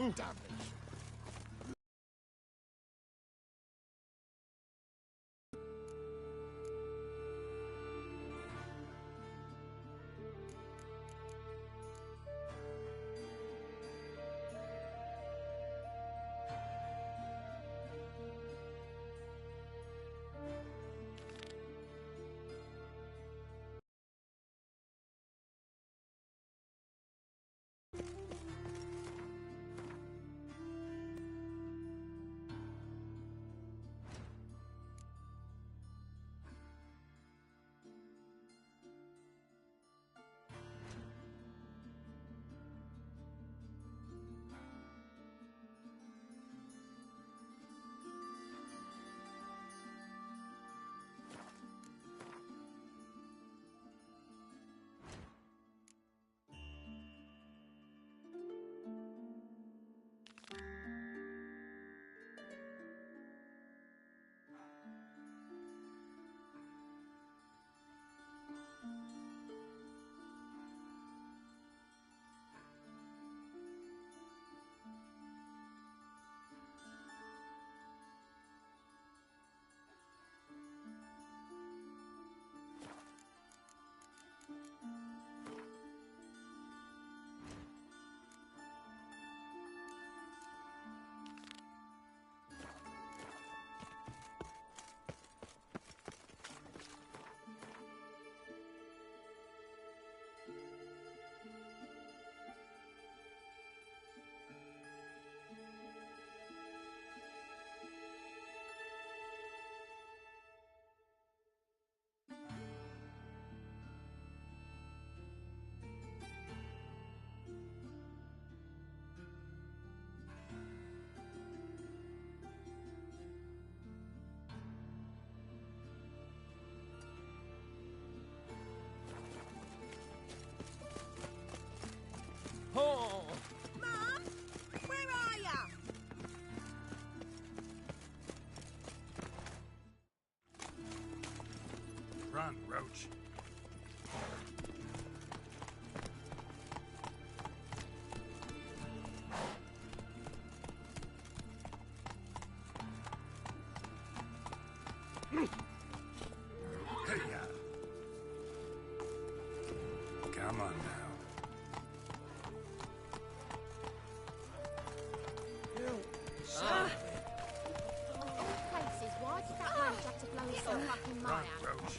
Damnation. Oh! Mum, where are ya? Run, Roach. Hey-ya. Come on now. Places, why did that man have to blow himself up in my Run, house? Roach.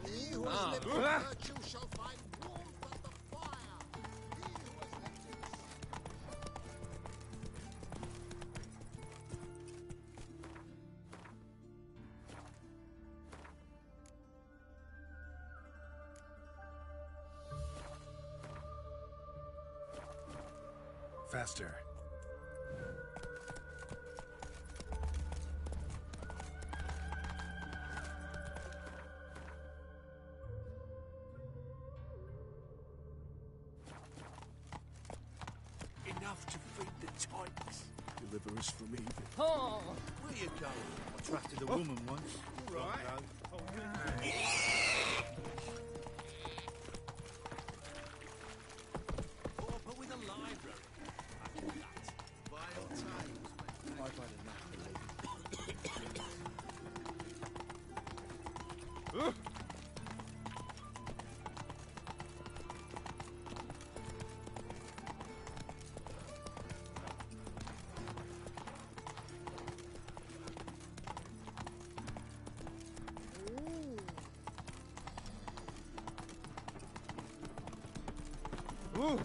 He who has lived in virtue shall find warmth at the fire. He who has lived in... Faster. Enough to feed the tykes. Deliver us from evil. Oh! Where you going? I trusted a woman once. Right. But with a library. Vile tales. I've had enough to live. Ooh!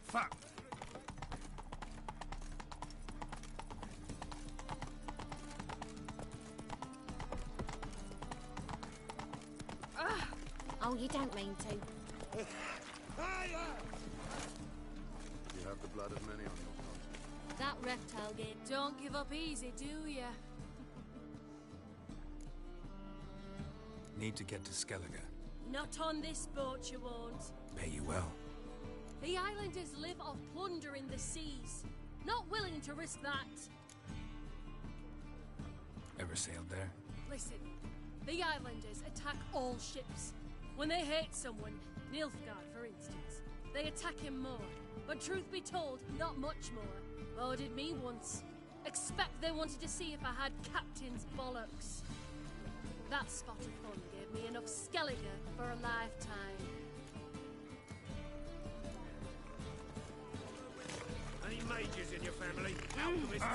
Fuck! Oh, you don't mean to. You have the blood of many on your conscience. That reptile gate. Don't give up easy, do ya? Need to get to Skellige. Not on this boat, you won't. Pay you well. The islanders live off plunder in the seas. Not willing to risk that. Ever sailed there? Listen, the islanders attack all ships. When they hate someone, Nilfgaard for instance, they attack him more. But truth be told, not much more. Oh, did me once. Expect they wanted to see if I had captain's bollocks. That spot of fun gave me enough Skellige for a lifetime. Any mages in your family? Alchemists?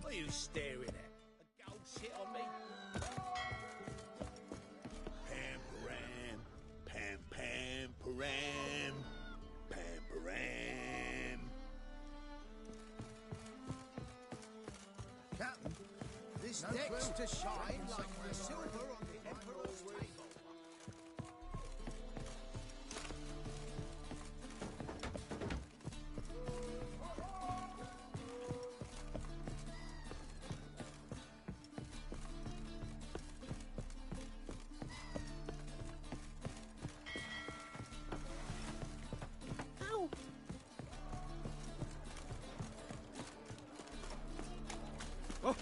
What are you staring at? A gold shit on me? Pam-param, pam-pam-param, pam-param. Captain, this deck's to shine like the silver on the Emperor's table. Ow! Oh,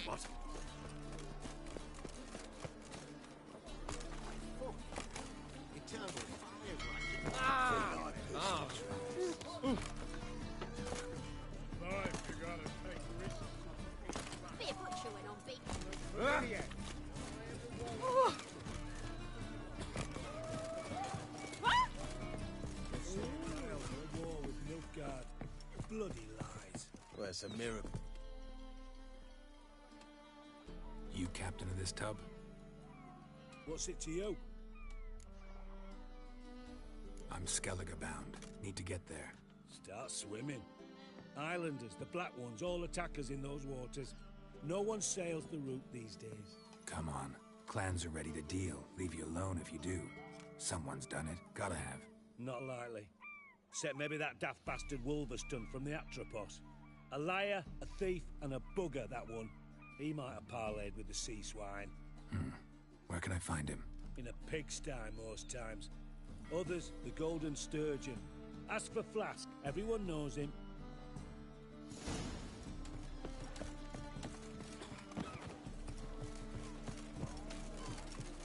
what? Eternal fire Life, you gotta take risks. Bit of butchering on beat. No war with Nilfgaard. Bloody lies. Well, it's a miracle. You captain of this tub? What's it to you? I'm Skellige bound. Need to get there. Start swimming. Islanders, the Black Ones, all attackers in those waters. No one sails the route these days. Come on. Clans are ready to deal. Leave you alone if you do. Someone's done it. Gotta have. Not likely. Except maybe that daft bastard Wolverston from the Atropos. A liar, a thief, and a bugger, that one. He might have parlayed with the sea swine. Where can I find him? In a pigsty most times. Others, the Golden Sturgeon. Ask for Flask. Everyone knows him.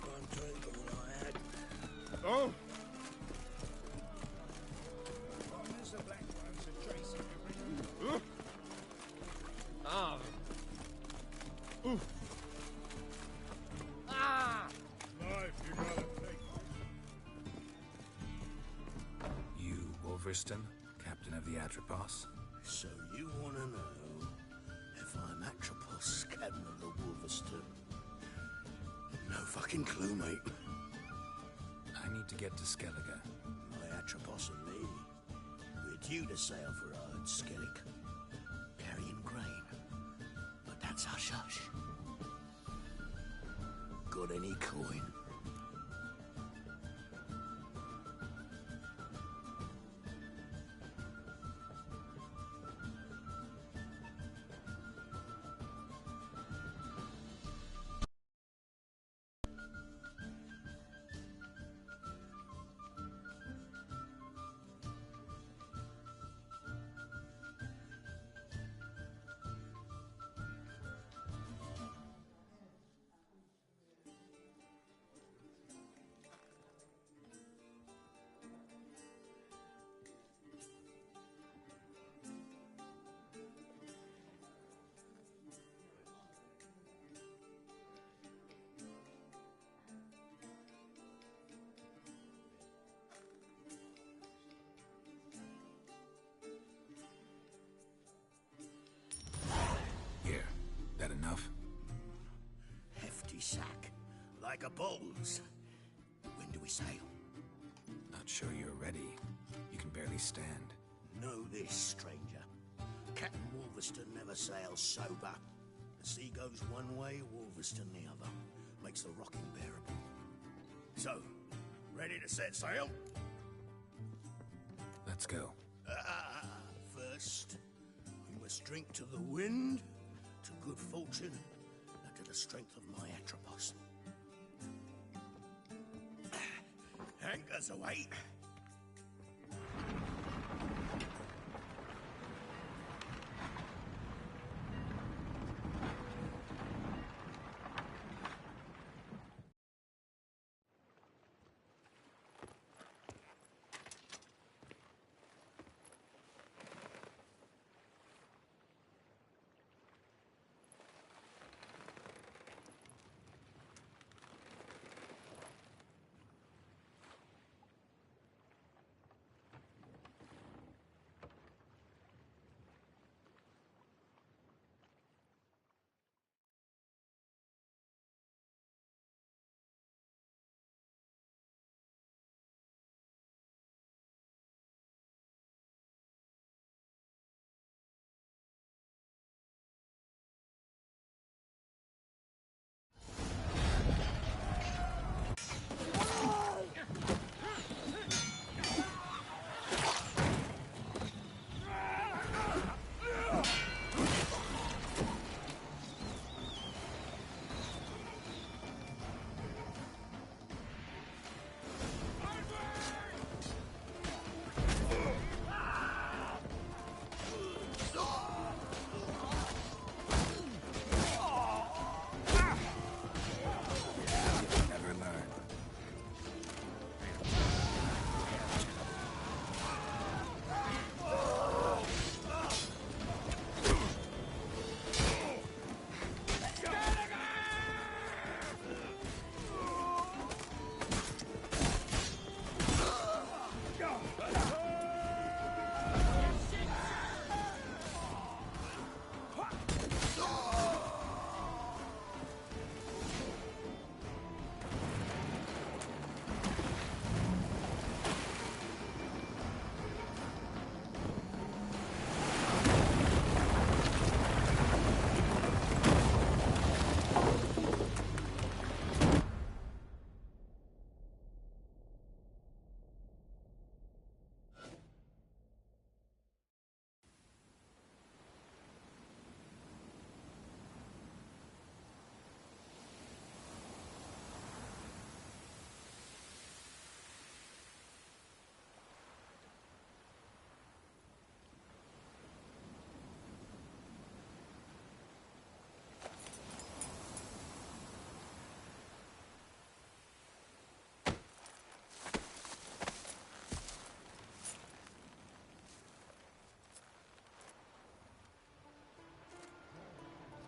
One drink of what I had. Oh! Ah! Ooh! Ah! Life, you gotta take. You, Wolverston, captain of the Atropos? So you want to know if I'm Atropos, captain of the Wolverston? No fucking clue, mate. I need to get to Skellige. My Atropos and me, we're due to sail for Ard Skellig, carrying grain. But that's hush-hush. Got any coin? Here. That enough? Hefty sack, like a bull's. When do we sail? Not sure you're ready. You can barely stand. Know this, stranger. Captain Wolverston never sails sober. The sea goes one way, Wolverston the other. Makes the rocking bearable. So, ready to set sail? Let's go. First west. We must drink to the wind, to good fortune, and to the strength of my Atropos. Anchors away.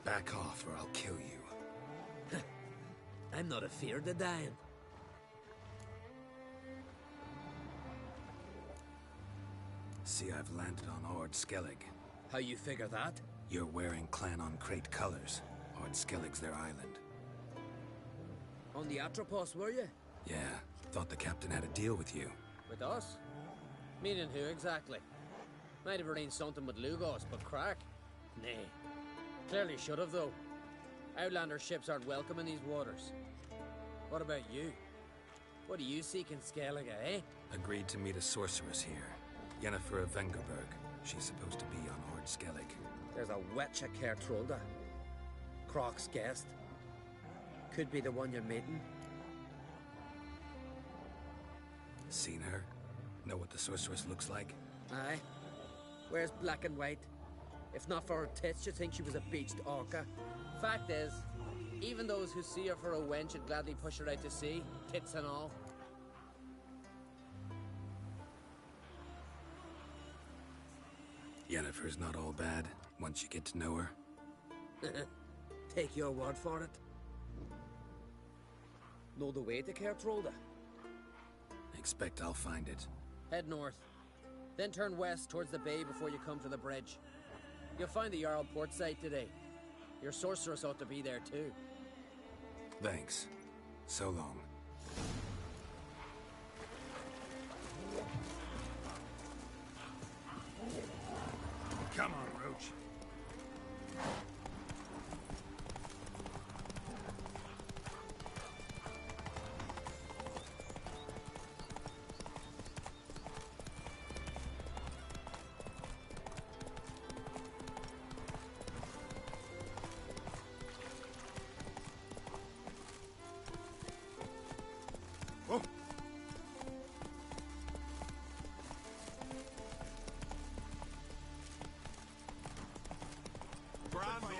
Back off or I'll kill you. I'm not afeard of dying. See, I've landed on Ord Skellig. How you figure that? You're wearing Clan on Crate colors. Ord Skellig's their island. On the Atropos, were you? Yeah, thought the captain had a deal with you. With us? Meaning who exactly? Might have arranged something with Lugos, but crack? Nay. Clearly should have, though. Outlander ships aren't welcome in these waters. What about you? What do you seek in Skellige, eh? Agreed to meet a sorceress here. Yennefer of Vengerberg. She's supposed to be on Ord Skellig. There's a witch at Caer Trolda. Croc's guest. Could be the one you're meeting. Seen her? Know what the sorceress looks like? Aye. Wears black and white. If not for her tits, you'd think she was a beached orca. Fact is, even those who see her for a wench would gladly push her out to sea, tits and all. Yennefer's not all bad, once you get to know her. Take your word for it. Know the way to Caer Trolda? Expect I'll find it. Head north. Then turn west towards the bay before you come to the bridge. You'll find the Jarl port site today. Your sorceress ought to be there too. Thanks. So long. Come on, Roach.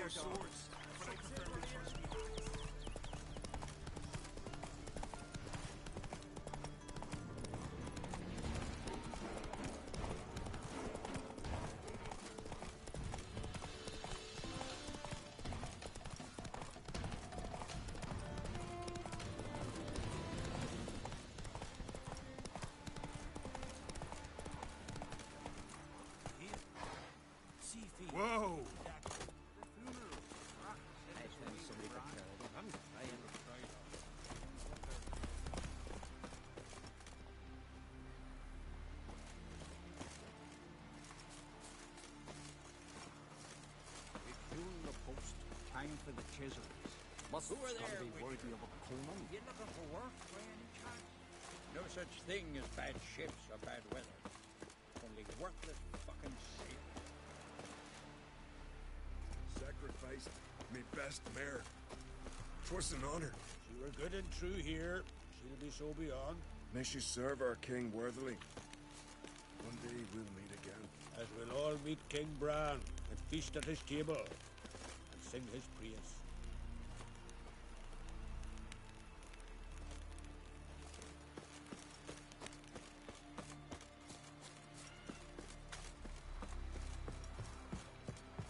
their swords, but I prefer my trusty axe. Whoa! Time for the chisels. Who are there? Be worthy of a Conan. You looking for work by any chance? No such thing as bad ships or bad weather. Only worthless fucking sailors. Sacrificed me best mare. 'Twas an honor. She were good and true here. She'll be so beyond. May she serve our king worthily. One day we'll meet again. As we'll all meet King Bran and feast at his table and sing his praise.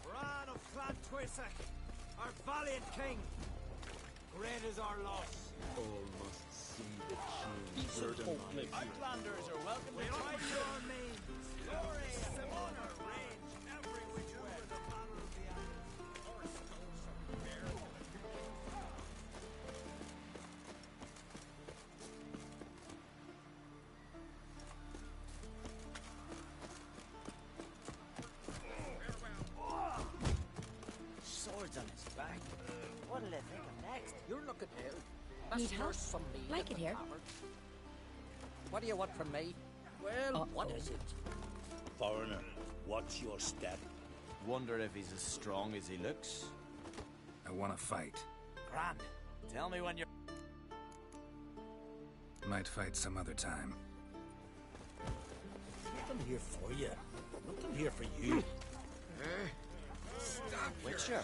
Bran of Clan Twisak, our valiant king. Great is our loss. All must see the king. Outlanders are welcome to try your names. Glory and honor range every which way. The banner of the Swords on his back. What'll they think of next? You're looking ill. Need help? From me Like it here. What do you want from me? Well, what is it? Foreigner, what's your step? Wonder if he's as strong as he looks. I want to fight. Grand, tell me when you're... Might fight some other time. Nothing here for you. Nothing here for you. Stop Witcher?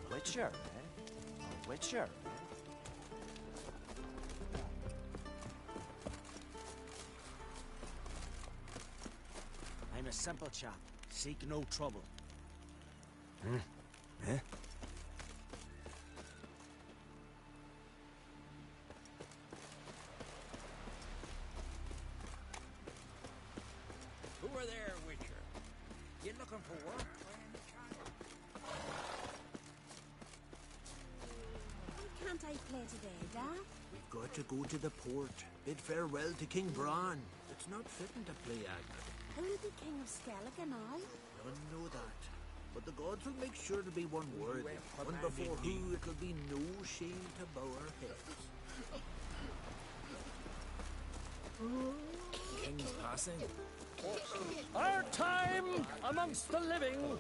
A Witcher, eh? A Witcher, eh? I'm a simple chap. Seek no trouble. Eh? Who are there, Witcher? You looking for work? Why can't I play today, Dad? We've got to go to the port. Bid farewell to King Bran. It's not fitting to play Agnes. I will be king of Skellig and I. None know that. But the gods will make sure to be one worthy. One before who it'll be no shame to bow our heads. King's passing. Our time amongst the living.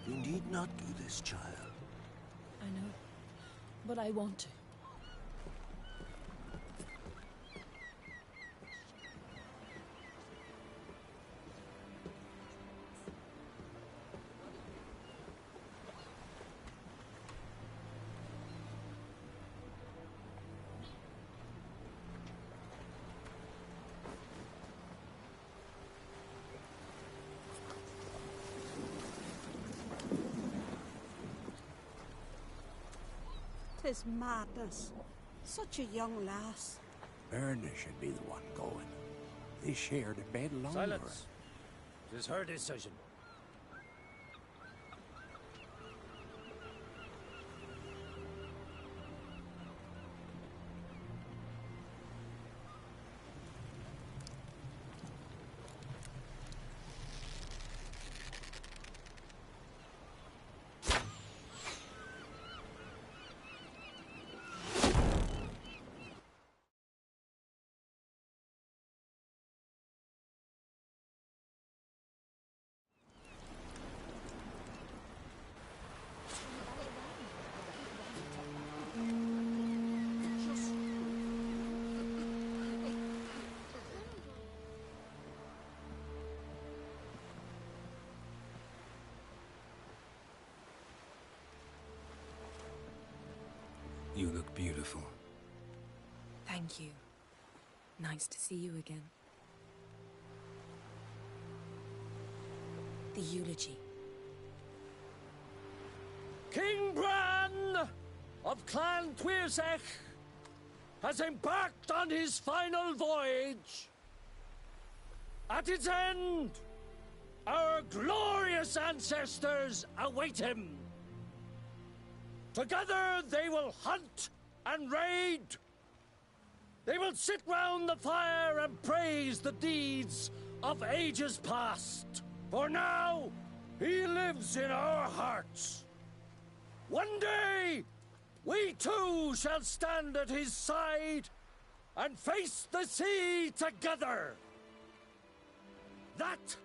You need not do this, child. I know, but I want to. Tis madness. Such a young lass. Erna should be the one going. They shared a bed longer. Silence. It is her decision. You look beautiful. Thank you. Nice to see you again. The eulogy. King Bran of Clan Tuirsech has embarked on his final voyage. At its end, our glorious ancestors await him. Together they will hunt and raid. They will sit round the fire and praise the deeds of ages past. For now, he lives in our hearts. One day, we too shall stand at his side and face the sea together. That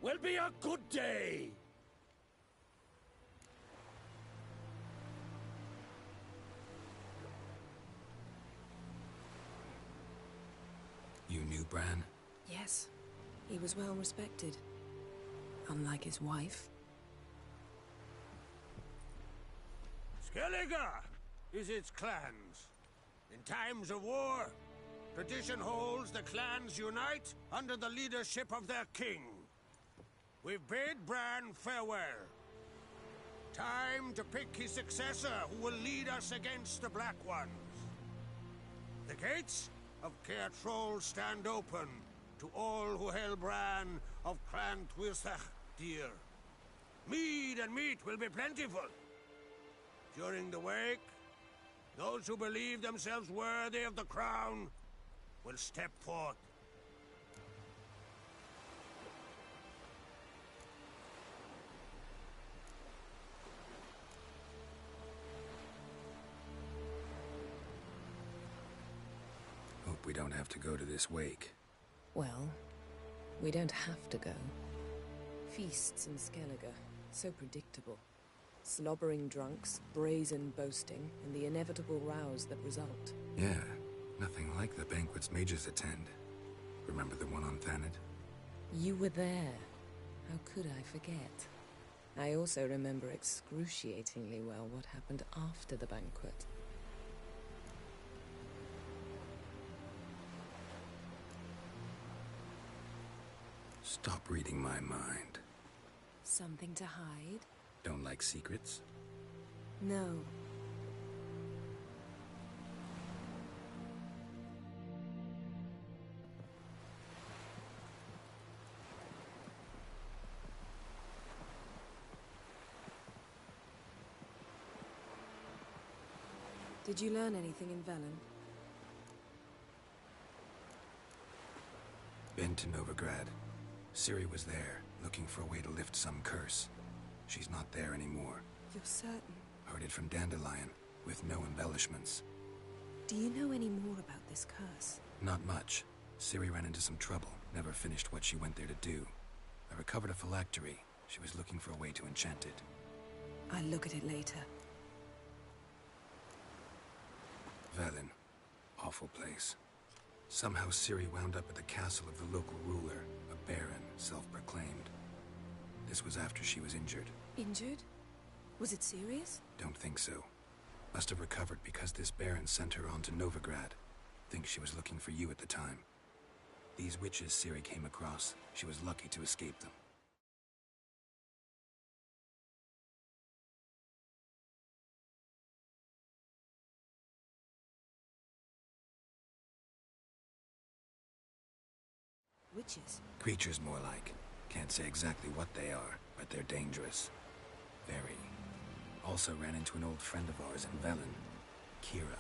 will be a good day. You knew Bran? Yes. He was well respected. Unlike his wife. Skellige is its clans. In times of war, tradition holds the clans unite under the leadership of their king. We've bid Bran farewell. Time to pick his successor who will lead us against the Black Ones. The gates of Caer Troll stand open to all who hail Bran of Clan Tuirsech dear. Mead and meat will be plentiful. During the wake, those who believe themselves worthy of the crown will step forth. Hope we don't have to go to this wake. Well, we don't have to go. Feasts in Skellige, so predictable. Slobbering drunks, brazen boasting, and the inevitable rows that result. Yeah, nothing like the banquets mages attend. Remember the one on Thanedd? You were there. How could I forget? I also remember excruciatingly well what happened after the banquet. Stop reading my mind. Something to hide? Don't like secrets? No. Did you learn anything in Velen? Been to Novigrad. Ciri was there, looking for a way to lift some curse. She's not there anymore. You're certain? Heard it from Dandelion, with no embellishments. Do you know any more about this curse? Not much. Ciri ran into some trouble, never finished what she went there to do. I recovered a phylactery. She was looking for a way to enchant it. I'll look at it later. Velen. Awful place. Somehow Ciri wound up at the castle of the local ruler, a baron, self-proclaimed. This was after she was injured. Injured? Was it serious? Don't think so. Must have recovered because this baron sent her on to Novigrad. Think she was looking for you at the time. These witches Ciri came across, she was lucky to escape them. Witches? Creatures more like. Can't say exactly what they are, but they're dangerous. Very. Also ran into an old friend of ours in Velen, Kira.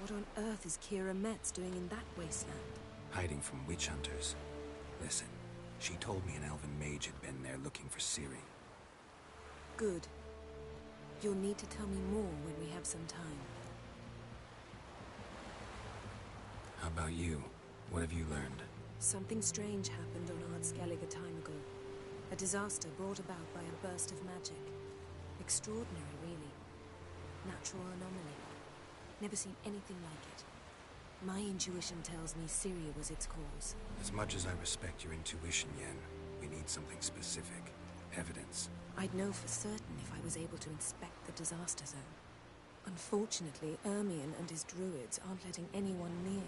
What on earth is Kira Metz doing in that wasteland? Hiding from witch hunters. Listen, she told me an elven mage had been there looking for Ciri. Good. You'll need to tell me more when we have some time. How about you? What have you learned? Something strange happened on Ard Skellig a time ago. A disaster brought about by a burst of magic. Extraordinary, really. Natural anomaly. Never seen anything like it. My intuition tells me Ciri was its cause. As much as I respect your intuition, Yen, we need something specific. Evidence. I'd know for certain if I was able to inspect the disaster zone. Unfortunately, Ermion and his druids aren't letting anyone near.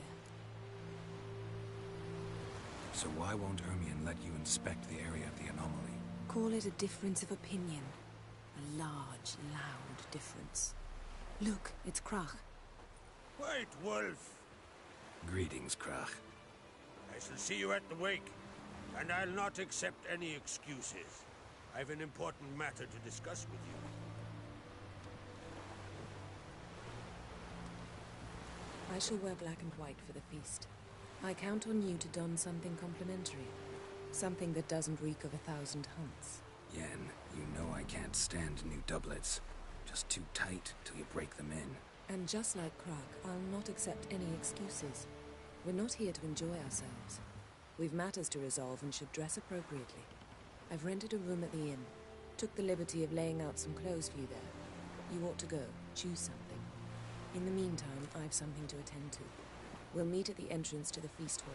So why won't Ermion let you inspect the area of the anomaly? Call it a difference of opinion. A large, loud difference. Look, it's Krach. White Wolf! Greetings, Krach. I shall see you at the wake, and I'll not accept any excuses. I've an important matter to discuss with you. I shall wear black and white for the feast. I count on you to don something complimentary. Something that doesn't reek of 1,000 hunts. Yen, you know I can't stand new doublets. Just too tight till you break them in. And just like Krach, I'll not accept any excuses. We're not here to enjoy ourselves. We've matters to resolve and should dress appropriately. I've rented a room at the inn. Took the liberty of laying out some clothes for you there. You ought to go. Choose something. In the meantime, I've something to attend to. We'll meet at the entrance to the feast hall.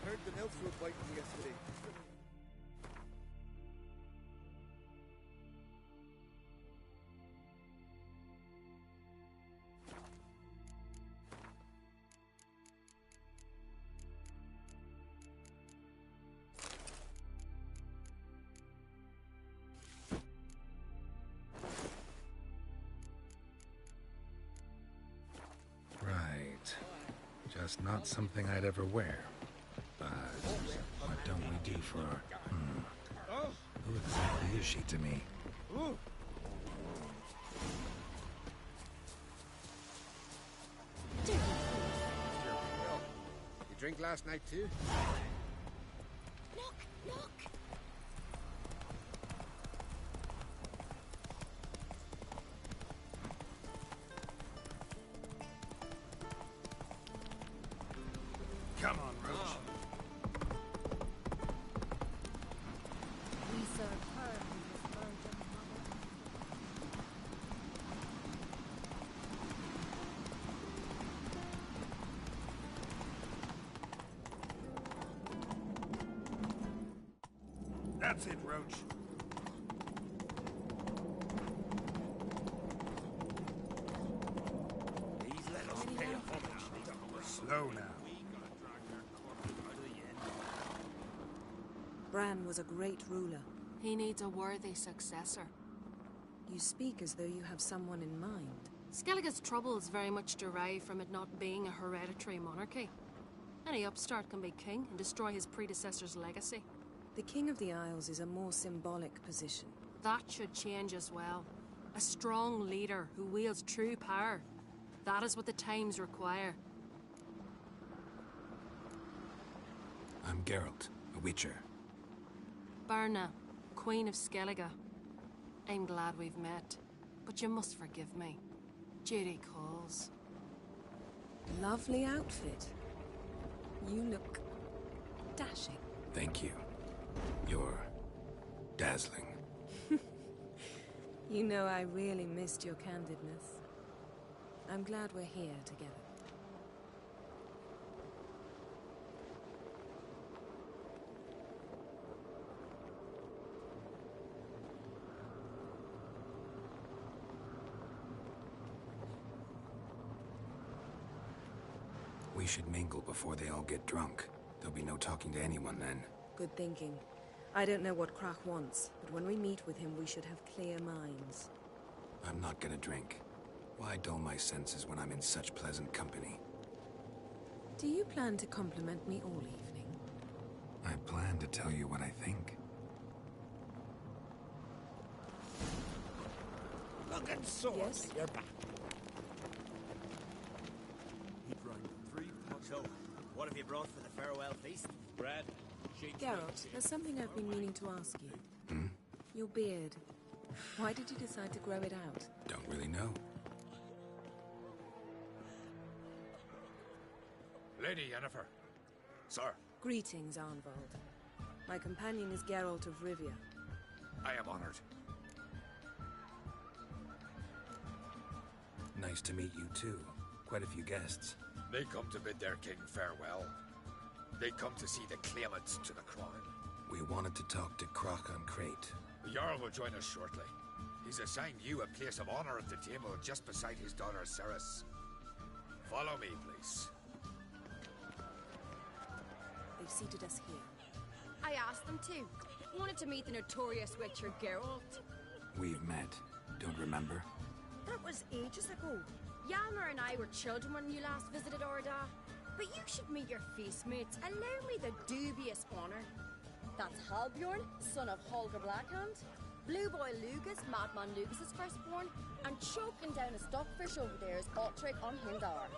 Heard the elves were biting yesterday. Right. Just not something I'd ever wear. But what don't we do for... Who exactly is she to me? You drink last night too? Look, look! Come on, Roach. We serve her who was virgin mother. That's it, Roach. These let us pay homage. Slow now. Bran was a great ruler. He needs a worthy successor. You speak as though you have someone in mind. Skellige's troubles very much derive from it not being a hereditary monarchy. Any upstart can be king and destroy his predecessor's legacy. The King of the Isles is a more symbolic position. That should change as well. A strong leader who wields true power. That is what the times require. I'm Geralt, a witcher. Birna, Queen of Skellige. I'm glad we've met, but you must forgive me. Duty calls. Lovely outfit. You look dashing. Thank you. You're dazzling. You know, I really missed your candidness. I'm glad we're here together. We should mingle before they all get drunk. There'll be no talking to anyone then. Good thinking. I don't know what Crach wants, but when we meet with him, we should have clear minds. I'm not gonna drink. Why dull my senses when I'm in such pleasant company? Do you plan to compliment me all evening? I plan to tell you what I think. Looking sore. Yes? You're back. So, what have you brought for the farewell feast? Bread. Geralt, there's something I've been meaning to ask you. Hmm? Your beard. Why did you decide to grow it out? Don't really know. Lady Yennefer. Sir. Greetings, Arnvald. My companion is Geralt of Rivia. I am honored. Nice to meet you too. Quite a few guests. They come to bid their king farewell. They come to see the claimants to the crown. We wanted to talk to Crach an Crate. The Jarl will join us shortly. He's assigned you a place of honor at the table just beside his daughter Cerys. Follow me, please. They've seated us here. I asked them to. Wanted to meet the notorious witcher Geralt. We've met. Don't remember? That was ages ago. Yalmer and I were children when you last visited Orda. But you should meet your feast mates. Allow me the dubious honor. That's Halbjorn, son of Holger Blackhand. Blue Boy Lugus, Madman Lugus's firstborn. And choking down a stockfish over there is Otrek on Hindar.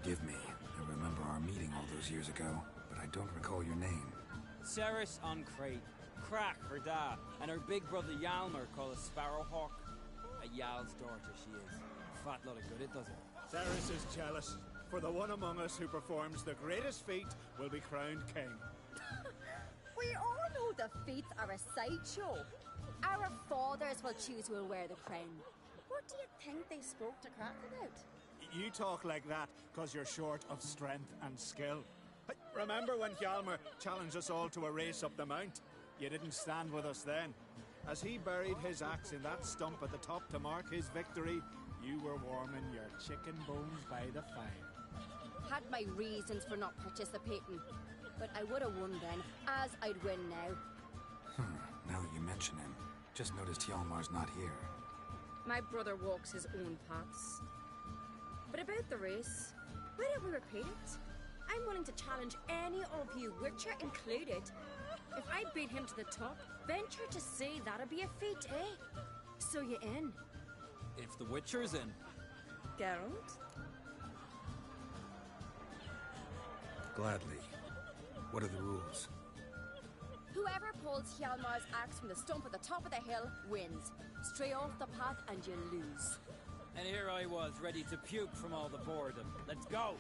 Forgive me. I remember our meeting all those years ago, but I don't recall your name. Ceres on Crate. Crack, her dad, and her big brother Yalmer called a Sparrowhawk. A Yal's daughter she is. Fat lot of good it does her. Ceres is jealous, for the one among us who performs the greatest feat will be crowned king. We all know the feats are a sideshow. Our fathers will choose who will wear the crown. What do you think they spoke to Crack about? You talk like that because you're short of strength and skill. Remember when Hjalmar challenged us all to a race up the mount? You didn't stand with us then. As he buried his axe in that stump at the top to mark his victory, you were warming your chicken bones by the fire. Had my reasons for not participating, but I would have won then, as I'd win now. Now that you mention him, just noticed Hjalmar's not here. My brother walks his own paths. But about the race, why don't we repeat it? I'm willing to challenge any of you, Witcher included. If I beat him to the top, venture to say that'd be a feat, eh? So you in? If the Witcher's in. Geralt? Gladly. What are the rules? Whoever pulls Hjalmar's axe from the stump at the top of the hill wins. Stray off the path and you lose. And here I was, ready to puke from all the boredom. Let's go!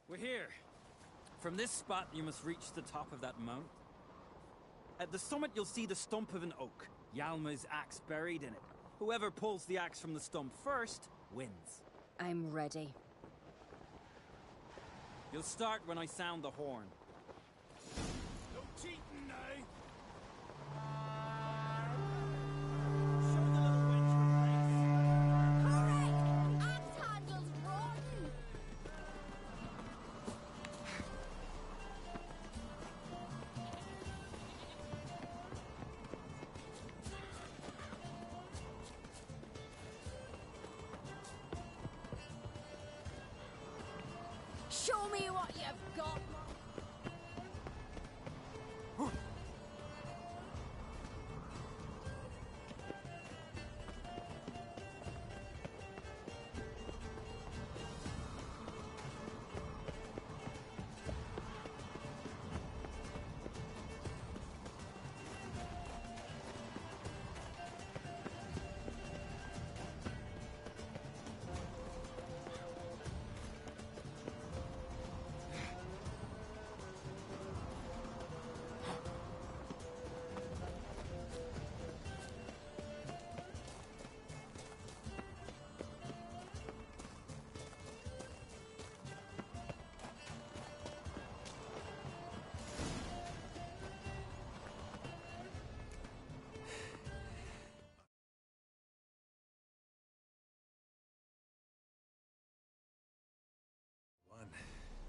We're here. From this spot, you must reach the top of that mount. At the summit, you'll see the stump of an oak. Yalma's axe buried in it. Whoever pulls the axe from the stump first, wins. I'm ready. You'll start when I sound the horn. No cheating now! Show me what you've got.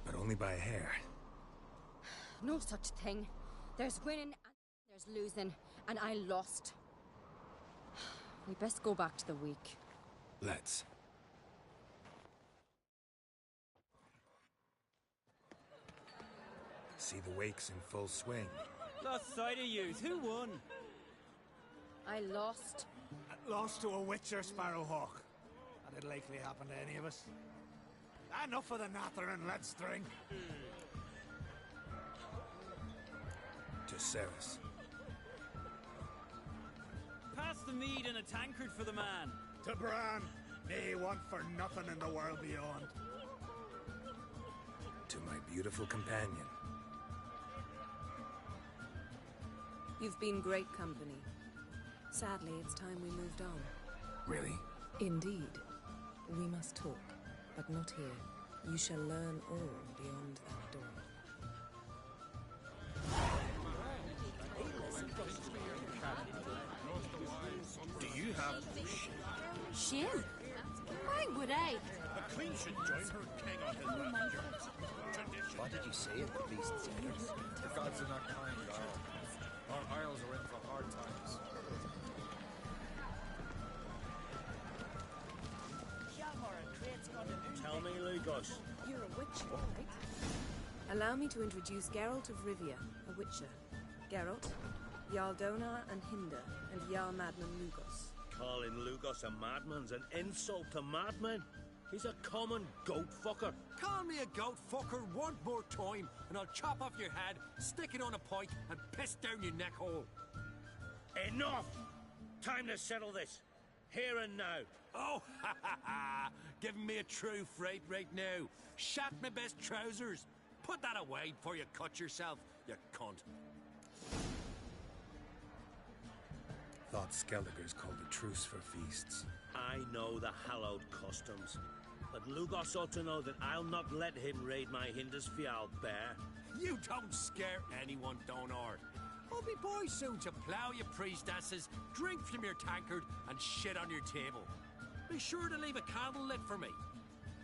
But only by a hair. No such thing. There's winning and there's losing, and I lost. We best go back to the week. Let's. See the wakes in full swing. Lost sight of yous. Who won? I lost. Lost to a witcher, Sparrowhawk. That'd likely happen to any of us. Enough of the nattering, let's drink. To Ceres. Pass the mead in a tankard for the man. To Bran. May he want for nothing in the world beyond. To my beautiful companion. You've been great company. Sadly, it's time we moved on. Really? Indeed. We must talk, but not here. You shall learn all beyond that door. Do you have Shin? Why would I? the queen should join her king on his tradition. What did you say at the beast's ears? The gods are not kind, Jarl. Our isles are in for hard times. Tell me, Lugos. You're a witcher, right? Allow me to introduce Geralt of Rivia, a witcher. Geralt, Jarl Donar and Hinder, and Jarl Madman Lugos. Calling Lugos a madman's an insult to madmen. He's a common goat fucker. Call me a goat fucker one more time, and I'll chop off your head, stick it on a pike, and piss down your neck hole. Enough! Time to settle this. Here and now. Oh, ha ha ha! Giving me a true fright right now. Shat my best trousers. Put that away before you cut yourself, you cunt. Thought Skelliger's called a truce for feasts. I know the hallowed customs. But Lugos ought to know that I'll not let him raid my Hinders Fial bear. You don't scare anyone, Donar. I'll be boys soon to plough your priestesses, drink from your tankard, and shit on your table. Be sure to leave a candle lit for me.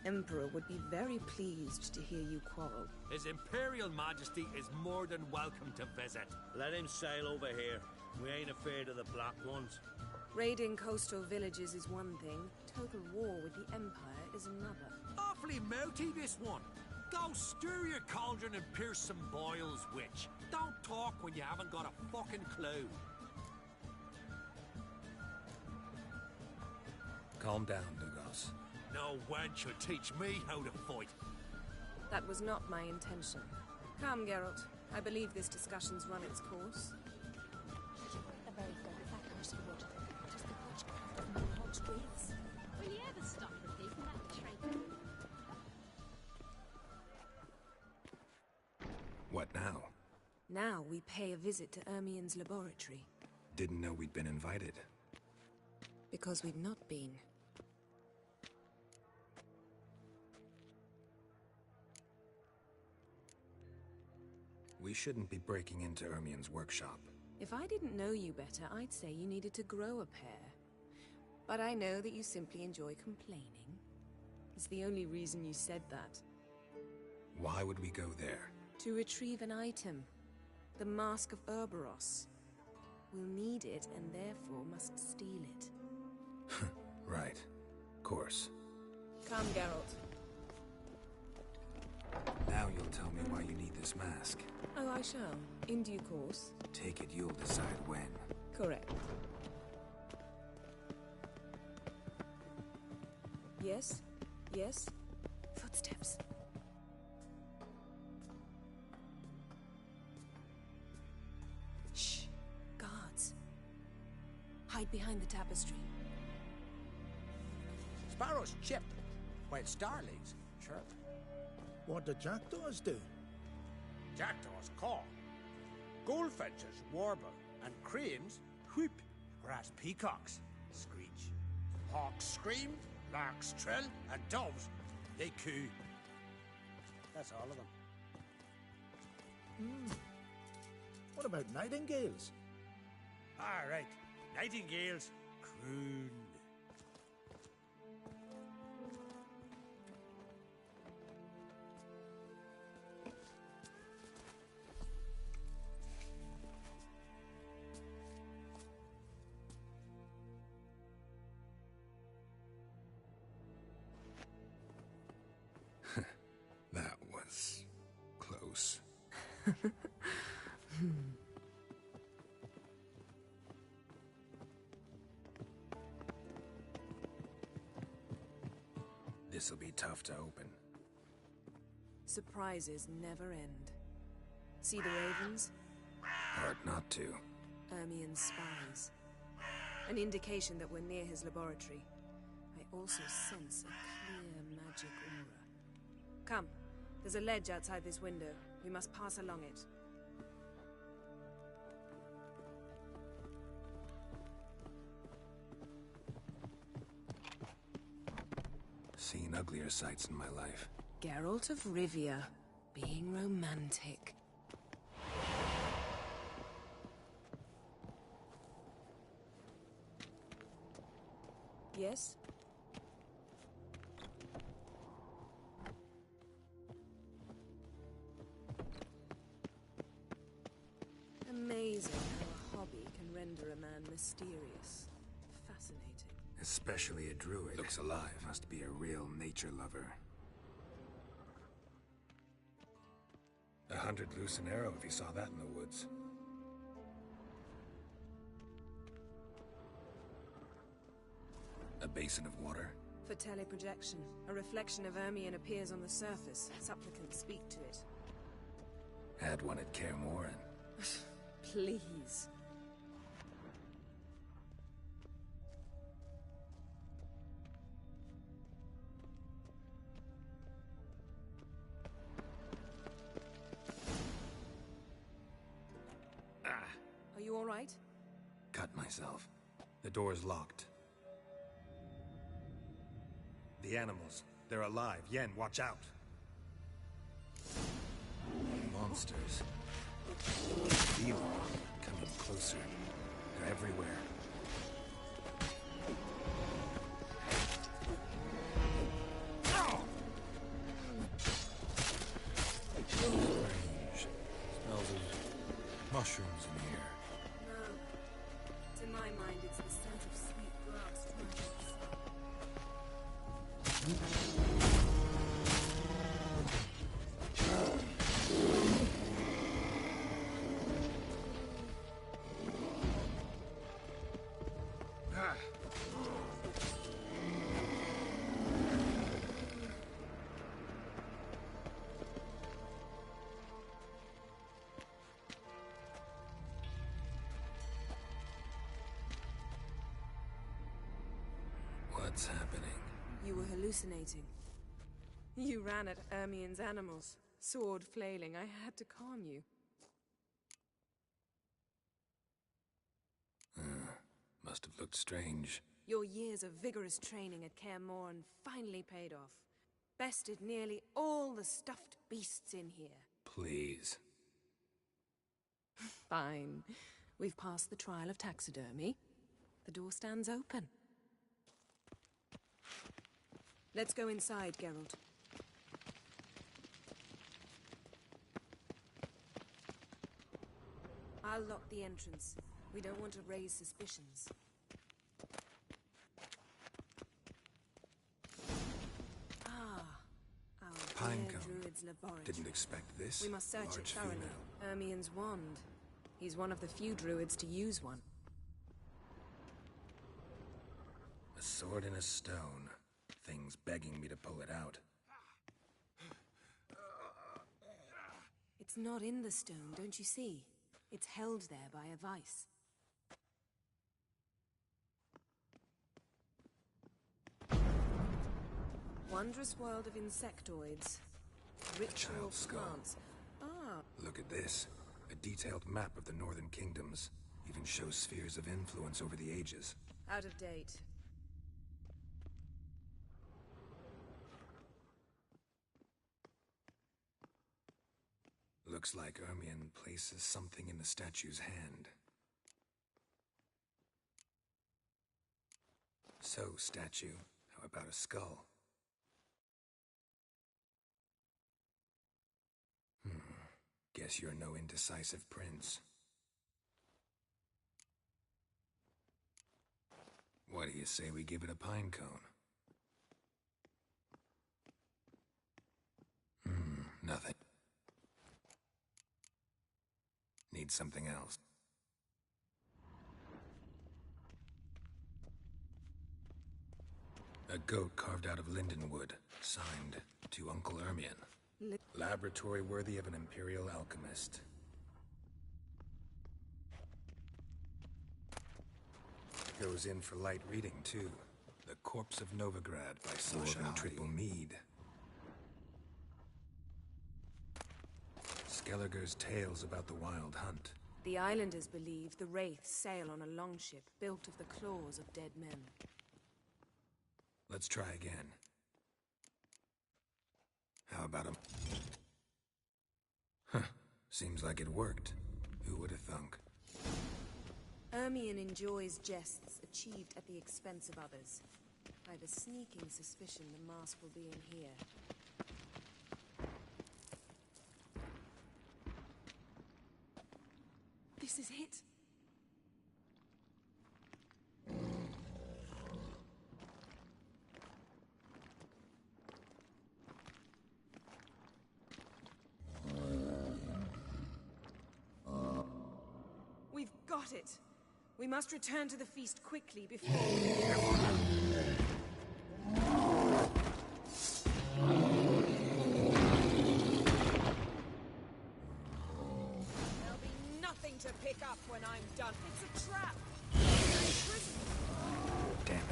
Emperor would be very pleased to hear you quarrel. His Imperial Majesty is more than welcome to visit. Let him sail over here. We ain't afraid of the Black Ones. Raiding coastal villages is one thing. Total war with the Empire is another. Awfully melty, this one. Go stir your cauldron and pierce some boils, witch. Don't talk when you haven't got a fucking clue. Calm down, Lugos. No wench should teach me how to fight. That was not my intention. Come, Geralt. I believe this discussion's run its course. A very good person would. Just the watch of hot ways. Will you ever stop the thief in that trade? now? Now we pay a visit to Ermien's laboratory. Didn't know we'd been invited. Because we've not been. We shouldn't be breaking into Ermien's workshop. If I didn't know you better, I'd say you needed to grow a pair. But I know that you simply enjoy complaining. It's the only reason you said that. Why would we go there? To retrieve an item. The Mask of Urboros. We'll need it and therefore must steal it. Right. Of course. Come, Geralt. Now you'll tell me why you need this mask. Oh, I shall. In due course. Take it you'll decide when. Correct. Yes? Yes? Footsteps. Shh. Guards. Hide behind the tapestry. Sparrows chip, while starlings chirp. What do jackdaws do? Jackdaws caw. Goldfinches warble, and cranes whoop, whereas peacocks screech. Hawks scream, larks trill, and doves, they coo. That's all of them. What about nightingales? All right, nightingales croon. That was close. This'll be tough to open. Surprises never end. See the ravens? Hard not to. Ermien's spies. An indication that we're near his laboratory. I also sense a clear magic aura. Come. There's a ledge outside this window. We must pass along it. Seen uglier sights in my life. Geralt of Rivia, being romantic. Yes? Amazing how a hobby can render a man mysterious. Fascinating. Especially a druid. Looks alive. Must be a real nature lover. A hunted loose an arrow if he saw that in the woods. A basin of water. For teleprojection, a reflection of Ermien appears on the surface. Supplicants speak to it. Had one at Kaer Morhen. Please. Are you all right? Cut myself. The door's locked. The animals. They're alive. Yen, watch out. Monsters. Feel them coming closer. They're everywhere. Strange. Smells of mushrooms in here. No. To my mind, it's the scent of sweet grass What's happening? You were hallucinating. You ran at Ermien's animals. sword flailing. I had to calm you. Must have looked strange. Your years of vigorous training at Kaer Morhen finally paid off. Bested nearly all the stuffed beasts in here. Please. Fine. We've passed the trial of taxidermy. The door stands open. Let's go inside, Geralt. I'll lock the entrance. We don't want to raise suspicions. Pinecone. Druid's laboratory. Didn't expect this. We must search it Large thoroughly. female. Ermien's wand. He's one of the few druids to use one. A sword in a stone. Thing's begging me to pull it out. It's not in the stone, don't you see? It's held there by a vice. Wondrous world of insectoids. Ritual plants. Look at this. A detailed map of the Northern Kingdoms. Even shows spheres of influence over the ages. Out of date. Looks like Ermien places something in the statue's hand. So, statue, how about a skull? Guess you're no indecisive prince. What do you say we give it a pine cone? Nothing. Need something else. A goat carved out of lindenwood, signed to Uncle Ermien. Laboratory worthy of an Imperial alchemist. Goes in for light reading, too. The Corpse of Novigrad by Sasha Triple Mead. Skelliger's tales about the Wild Hunt. The islanders believe the wraiths sail on a longship built of the claws of dead men. Let's try again. How about him? Seems like it worked. Who would have thunk? Ermien enjoys jests achieved at the expense of others. I have a sneaking suspicion the mask will be in here. This is it. We've got it. We must return to the feast quickly before... There'll be nothing to pick up when I'm done. It's a trap. Damn it.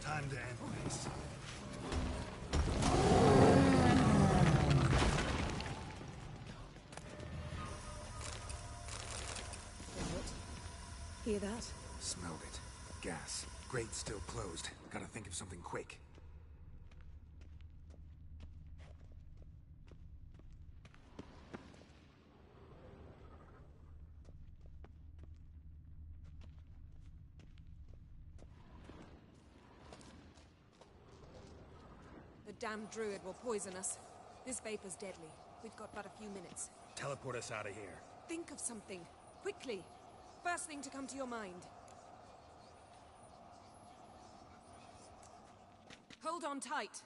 Time to end this. Hear that? Smelled it. Gas. Grate still closed. Gotta think of something quick. The damned druid will poison us. This vapor's deadly. We've got but a few minutes. Teleport us out of here. Think of something. Quickly. First thing to come to your mind. Hold on tight.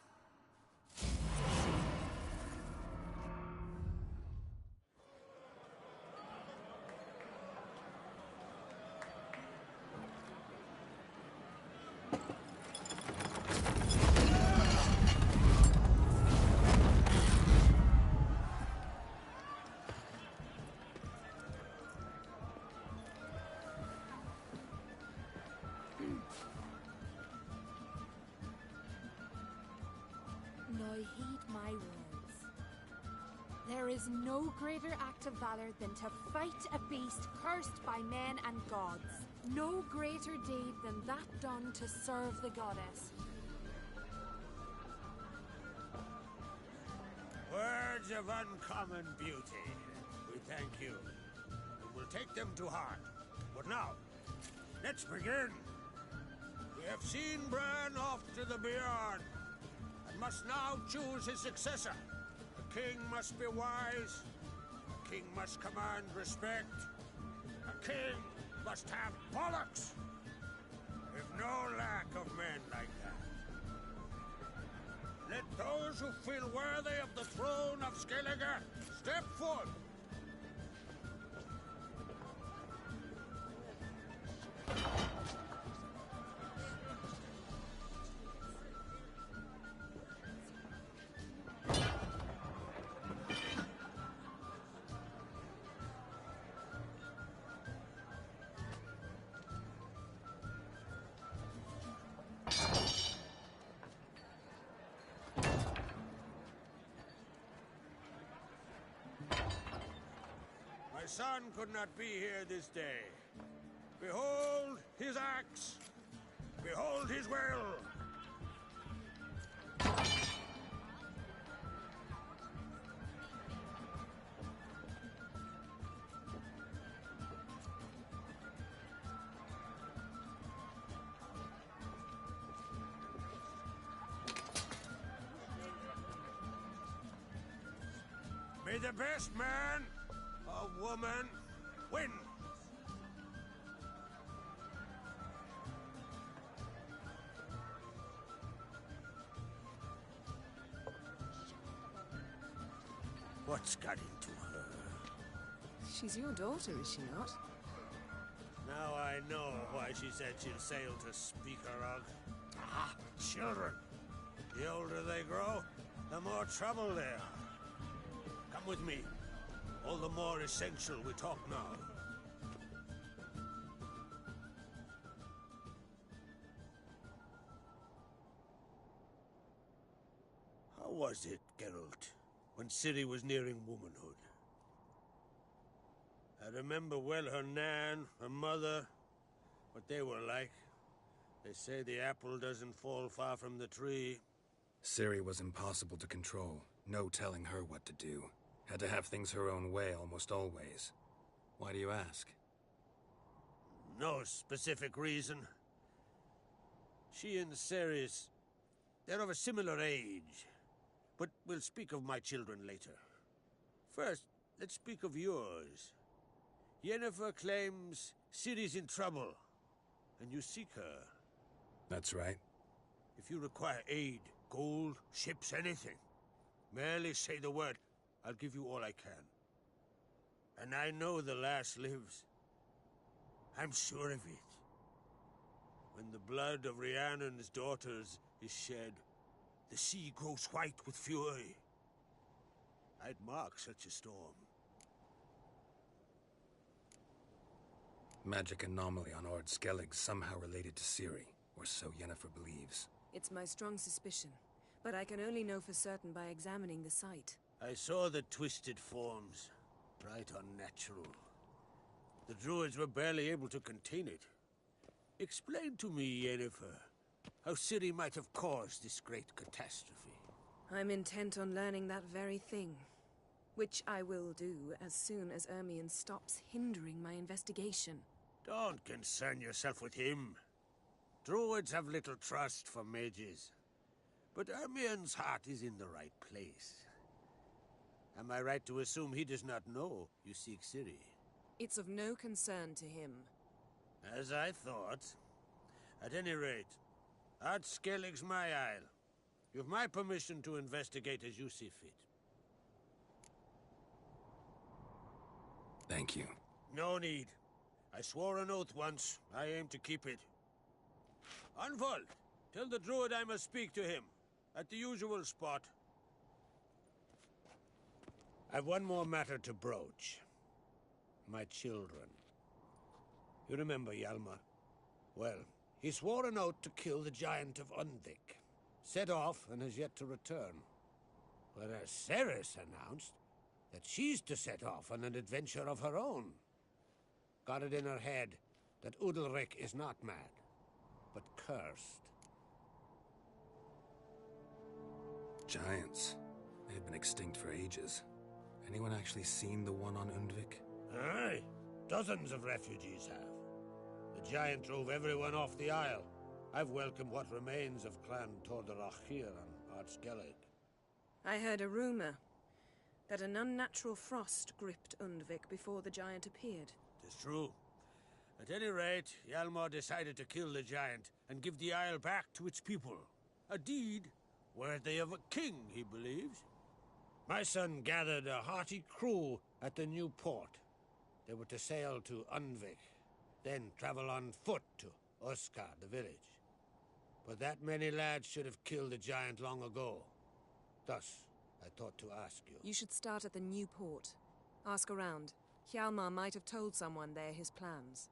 There is no greater act of valor than to fight a beast cursed by men and gods. No greater deed than that done to serve the goddess. Words of uncommon beauty. We thank you. And we'll take them to heart. But now, let's begin. We have seen Bran off to the beyond, and must now choose his successor. A king must be wise. A king must command respect. A king must have bollocks. We've no lack of men like that. Let those who feel worthy of the throne of Skellige step forth. My son could not be here this day. Behold his axe. Behold his will. May the best man or woman win. What's got into her? She's your daughter, is she not? Now I know why she said she'll sail to Speakerog. Ah, children. The older they grow, the more trouble they are. Come with me. All the more essential we talk now. How was it, Geralt, when Ciri was nearing womanhood? I remember well her nan, her mother, what they were like. They say the apple doesn't fall far from the tree. Ciri was impossible to control. No telling her what to do. Had to have things her own way almost always. Why do you ask? No specific reason. She and Ceres, they're of a similar age. But we'll speak of my children later. First, let's speak of yours. Yennefer claims Ciri's in trouble, and you seek her. That's right. If you require aid, gold, ships, anything, merely say the word. I'll give you all I can. And I know the lass lives. I'm sure of it. When the blood of Rhiannon's daughters is shed, the sea grows white with fury. I'd mark such a storm. Magic anomaly on Ord Skellig somehow related to Ciri, or so Yennefer believes. It's my strong suspicion, but I can only know for certain by examining the site. I saw the twisted forms. Right unnatural. The druids were barely able to contain it. Explain to me, Yennefer, how Ciri might have caused this great catastrophe. I'm intent on learning that very thing. Which I will do as soon as Ermion stops hindering my investigation. Don't concern yourself with him. Druids have little trust for mages. But Ermion's heart is in the right place. Am I right to assume he does not know you seek Ciri? It's of no concern to him. As I thought. At any rate, Ard Skellig's my isle. You've my permission to investigate as you see fit. Thank you. No need. I swore an oath once. I aim to keep it. Unfold, tell the druid I must speak to him. At the usual spot. I've one more matter to broach. My children. You remember Hjalmar? Well, he swore an oath to kill the Giant of Undvik. Set off and has yet to return. Whereas Ceres announced that she's to set off on an adventure of her own. Got it in her head that Udalric is not mad, but cursed. Giants. They've been extinct for ages. Anyone actually seen the one on Undvik? Aye. Dozens of refugees have. The giant drove everyone off the Isle. I've welcomed what remains of Clan Tordarach here on Ardskellig. I heard a rumor that an unnatural frost gripped Undvik before the giant appeared. Tis true. At any rate, Hjalmar decided to kill the giant and give the Isle back to its people. A deed worthy of a king, he believes. My son gathered a hearty crew at the new port. They were to sail to Undvik, then travel on foot to Oskar, the village. But that many lads should have killed the giant long ago. Thus, I thought to ask you. You should start at the new port. Ask around. Hjalmar might have told someone there his plans.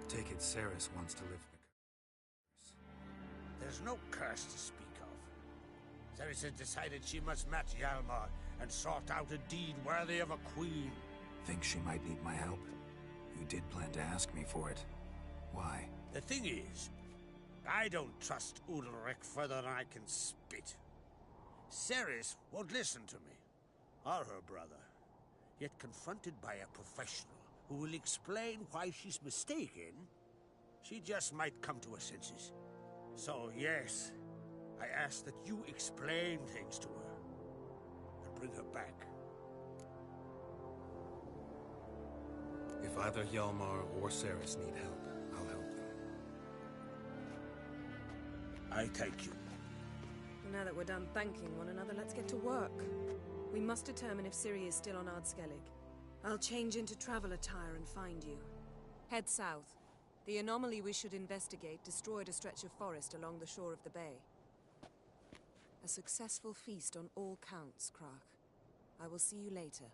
Take it Cerys wants to live in the There's no curse to speak of. Cerys has decided she must match Hjalmar and sort out a deed worthy of a queen. Think she might need my help? You did plan to ask me for it. Why? The thing is, I don't trust Udalric further than I can spit. Cerys won't listen to me, or her brother. Yet confronted by a professional who will explain why she's mistaken, she just might come to her senses. So yes, I ask that you explain things to her and bring her back. If either Hjalmar or Cerys need help, I'll help them. I thank you. Now that we're done thanking one another, let's get to work. We must determine if Ciri is still on Ardskellig. I'll change into travel attire and find you. Head south. The anomaly we should investigate destroyed a stretch of forest along the shore of the bay. A successful feast on all counts, Crach. I will see you later.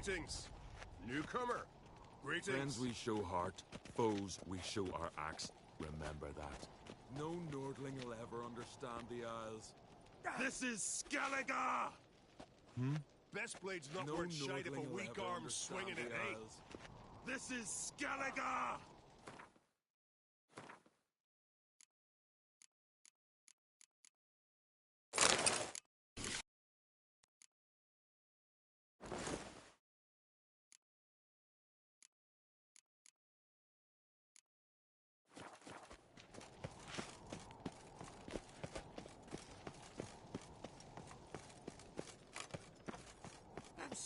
Greetings, newcomer. Greetings. Friends we show heart, foes we show our axe. Remember that. No Nordling will ever understand the Isles. This is Skellige! Best blade's not No worth shite if Nordling a will weak ever arm's understand swinging it, the eh? Isles. This is Skellige!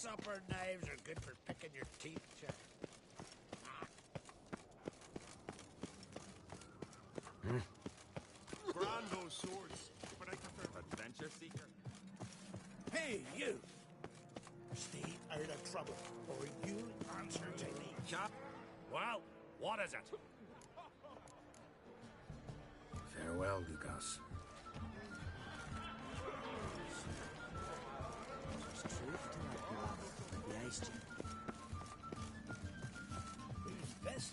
supper knives are good for picking your teeth, chap. Grand those swords, but I prefer adventure seeker. Hey, you! Stay out of trouble, or you answer to me. Chap, well, what is it? Farewell, Lugos. There's truth to that bluff, the ice chick. Who's this?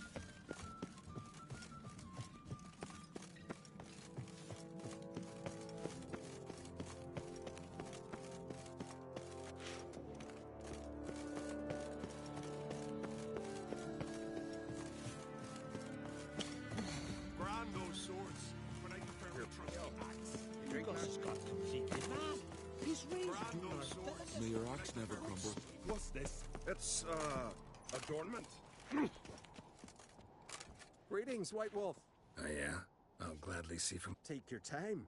Grand those swords, but I prefer a trusty axe. Lugos got some secret man. His razor Grand do those not swords. fit. May your axe never crumble. What's this? It's, adornment. Greetings, White Wolf. Oh yeah? I'll gladly see from... Take your time.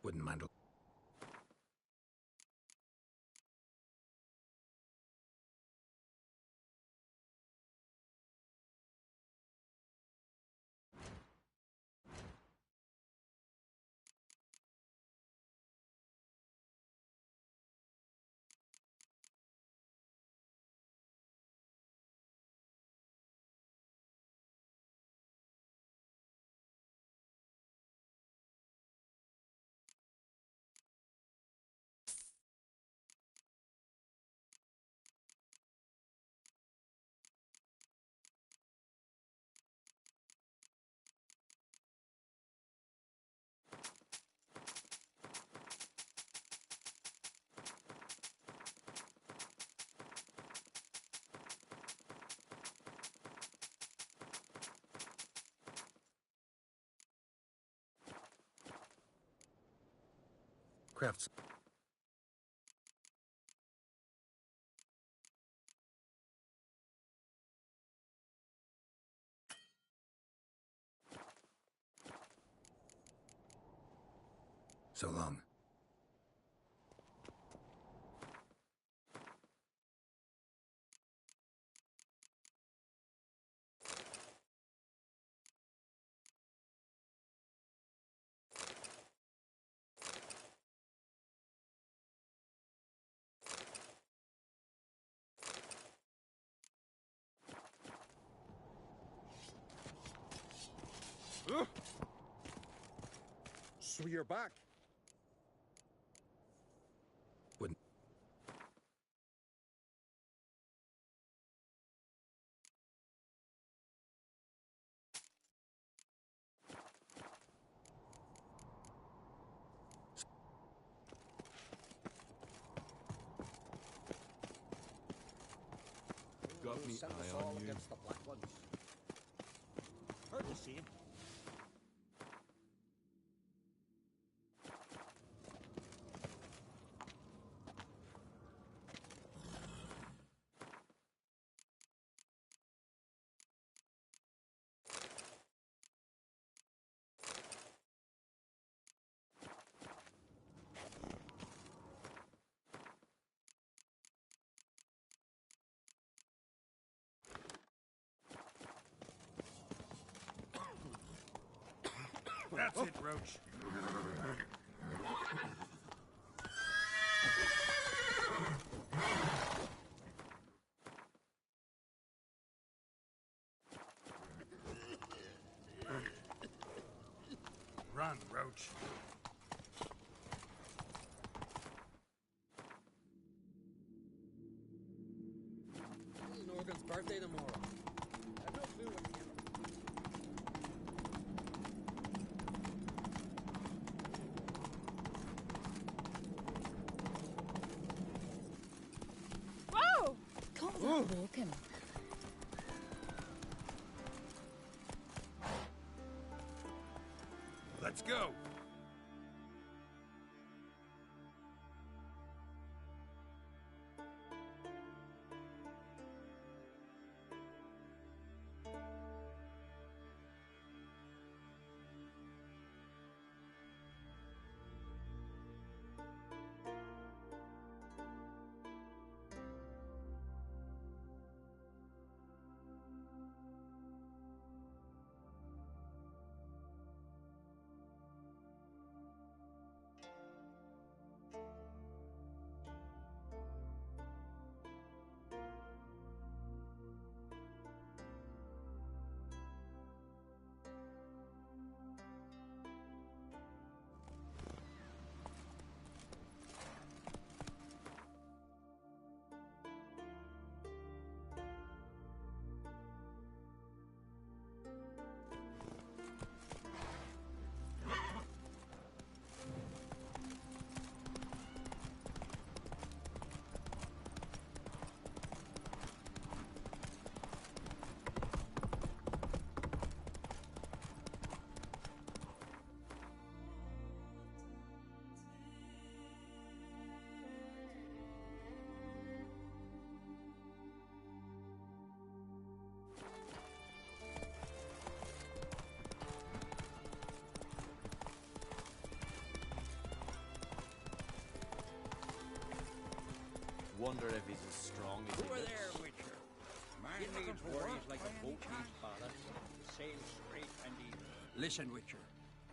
Wouldn't mind a... Crafts... So long. So you're back. Wouldn't... Got me Send us eye all on you. against the black ones. Heard the same. That's it, Roach. Run, Roach. This is Norgan's birthday tomorrow. I have no clue what came of it. Whoa! Call that walking. Let's go. wonder if he's as strong as he Over looks. there, Witcher. Man needs worries like a boat needs ballast. Sail straight and even. Listen, Witcher.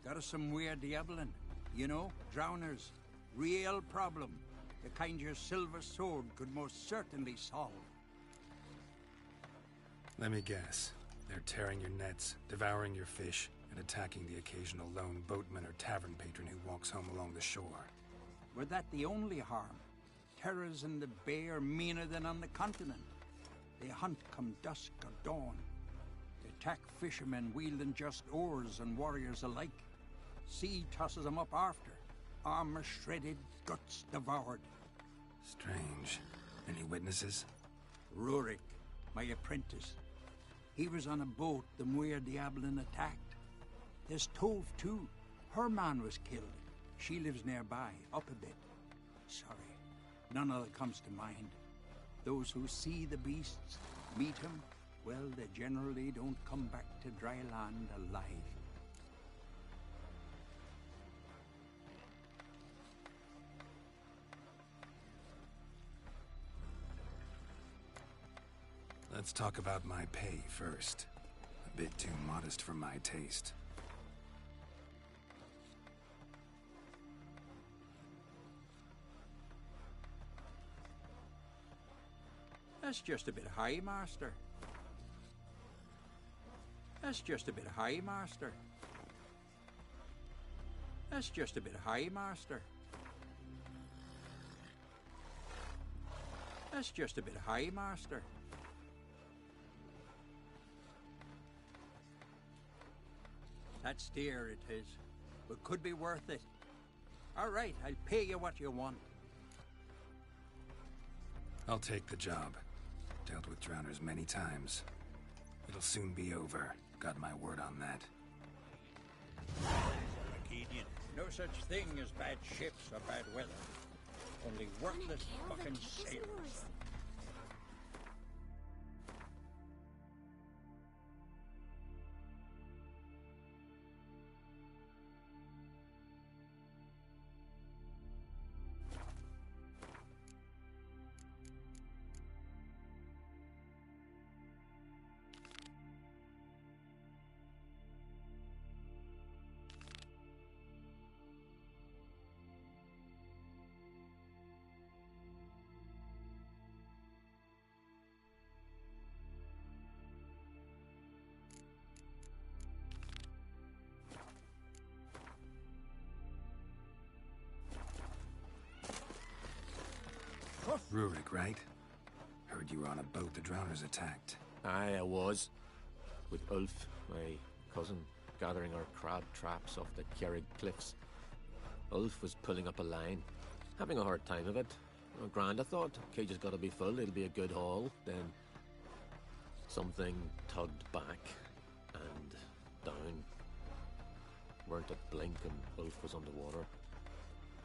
Got us some weird diabolin. You know, drowners. Real problem. The kind your silver sword could most certainly solve. Let me guess. They're tearing your nets, devouring your fish, and attacking the occasional lone boatman or tavern patron who walks home along the shore. Were that the only harm? Terrors in the bay are meaner than on the continent. They hunt come dusk or dawn. They attack fishermen wielding just oars and warriors alike. Sea tosses them up after. Armor shredded, guts devoured. Strange. Any witnesses? Rurik, my apprentice. He was on a boat the Muir Diablin attacked. There's Tove, too. Her man was killed. She lives nearby, up a bit. Sorry, none other comes to mind. Those who see the beasts, meet him, well, they generally don't come back to dry land alive. Let's talk about my pay first. A bit too modest for my taste. That's just a bit high, Master. That's just a bit high, Master. That's just a bit high, Master. That's just a bit high, Master. That's dear, it is, but could be worth it. All right, I'll pay you what you want. I'll take the job. Dealt with drowners many times. It'll soon be over. Got my word on that. Arcadian. No such thing as bad ships or bad weather. Only worthless fucking sailors. Rurik, right? Heard you were on a boat the drowners attacked. Aye, I was. With Ulf, my cousin, gathering our crab traps off the Kjerrig cliffs. Ulf was pulling up a line, having a hard time of it. Well, grand, I thought. Cage has got to be full, it'll be a good haul. Then something tugged back and down. Weren't a blink and Ulf was underwater.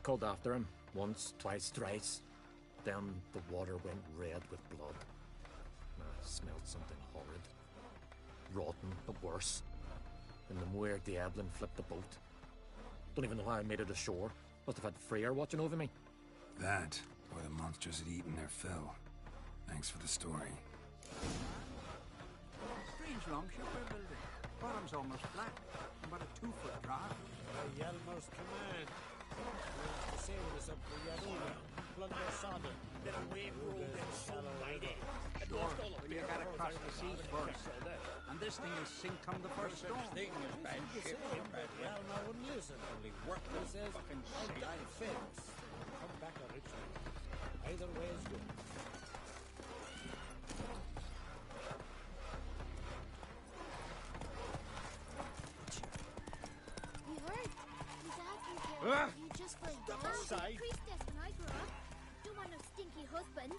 Called after him, once, twice, thrice. Then the water went red with blood. I smelled something horrid. Rotten, but worse. And the Muir Diablin flipped the boat. Don't even know how I made it ashore. Must have had Freyr watching over me. That, or the monsters had eaten their fill. Thanks for the story. Strange longship we're building. Bottom's almost flat, about a 2-foot drop. By Yalmar's command, we'll have to sail this up to Yaduna, plunder Sodom, then away for old and Sunlighty. Sure, but you gotta cross the sea first. And this thing will sink come the first storm. This thing is bad ship or bad weather. Yalmar wouldn't listen. Only worthless fucking I'll die sailors. fix. Come back a rich man. Either way is good. We heard. His dad can care you just for a girl. aside. Priestess when I grew up. Don't want no stinky husband.